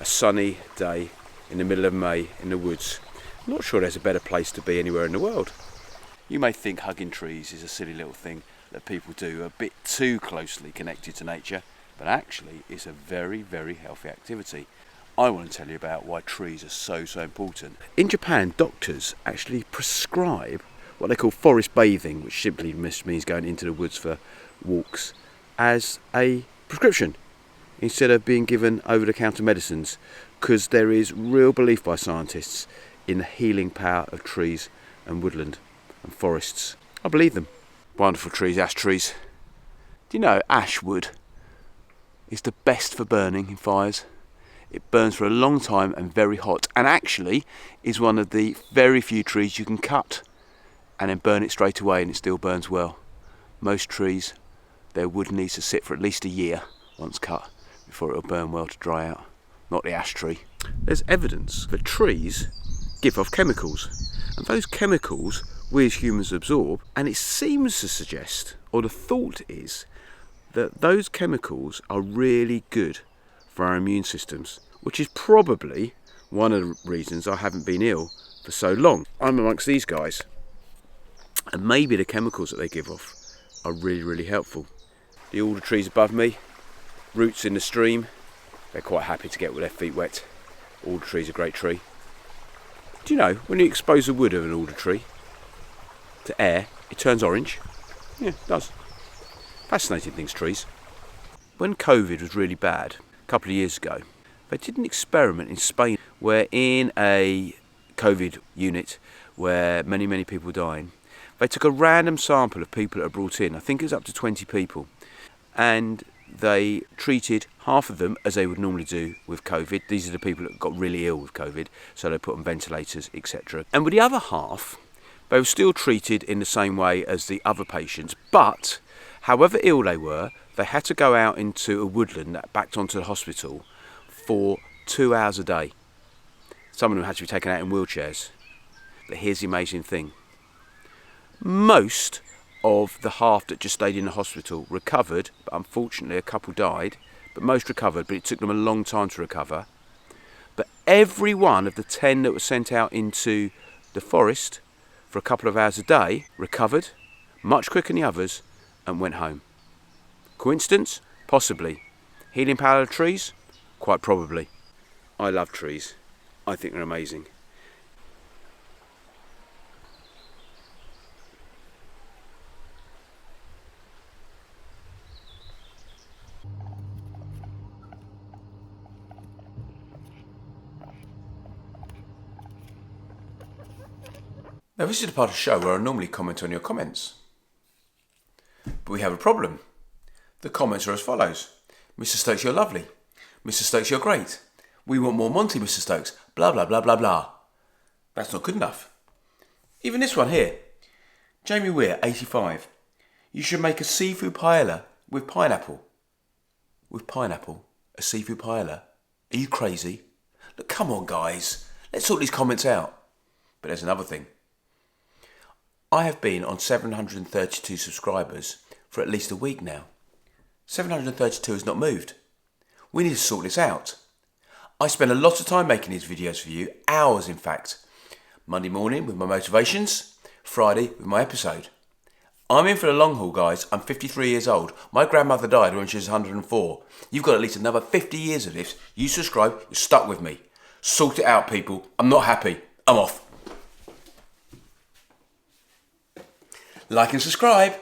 a sunny day in the middle of May in the woods. I'm not sure there's a better place to be anywhere in the world. You may think hugging trees is a silly little thing that people do a bit too closely connected to nature, but actually it's a very, very healthy activity. I want to tell you about why trees are so important. In Japan, doctors actually prescribe what they call forest bathing, which simply means going into the woods for walks, as a prescription instead of being given over-the-counter medicines, because there is real belief by scientists in the healing power of trees and woodland and forests. I believe them. Wonderful trees, ash trees. Do you know ash wood is the best for burning in fires? It burns for a long time and very hot, and actually is one of the very few trees you can cut and then burn it straight away and it still burns well. Most trees, their wood needs to sit for at least a year once cut before it'll burn well to dry out. Not the ash tree. There's evidence that trees give off chemicals, and those chemicals we as humans absorb, and it seems to suggest, or the thought is, that those chemicals are really good for our immune systems, which is probably one of the reasons I haven't been ill for so long. I'm amongst these guys, and maybe the chemicals that they give off are really, really helpful. The alder trees above me, roots in the stream, they're quite happy to get with their feet wet. Alder tree's a great tree. Do you know, when you expose the wood of an alder tree to air, it turns orange? Yeah, it does. Fascinating things, trees. When COVID was really bad, a couple of years ago, they did an experiment in Spain where in a COVID unit where many people were dying, they took a random sample of people that were brought in, I think it was up to 20 people, and they treated half of them as they would normally do with COVID. These are the people that got really ill with COVID, so they put on ventilators, etc. And with the other half, they were still treated in the same way as the other patients, but however ill they were, they had to go out into a woodland that backed onto the hospital for 2 hours a day. Some of them had to be taken out in wheelchairs. But here's the amazing thing. Most of the half that just stayed in the hospital recovered, but unfortunately a couple died, but most recovered, but it took them a long time to recover. But every one of the 10 that were sent out into the forest for a couple of hours a day recovered, much quicker than the others, and went home. Coincidence? Possibly. Healing power of trees? Quite probably. I love trees. I think they're amazing. Now this is the part of the show where I normally comment on your comments. But we have a problem. The comments are as follows. Mr. Stokes, you're lovely. Mr. Stokes, you're great. We want more Monty, Mr. Stokes. Blah, blah, blah, blah, blah. That's not good enough. Even this one here. Jamie Weir, 85. You should make a seafood paella with pineapple. With pineapple? A seafood paella? Are you crazy? Look, come on, guys. Let's sort these comments out. But there's another thing. I have been on 732 subscribers for at least a week now. 732 has not moved. We need to sort this out. I spend a lot of time making these videos for you, hours in fact. Monday morning with my motivations, Friday with my episode. I'm in for the long haul, guys. I'm 53 years old. My grandmother died when she was 104. You've got at least another 50 years of this. You subscribe, you're stuck with me. Sort it out, people. I'm not happy. I'm off. Like and subscribe.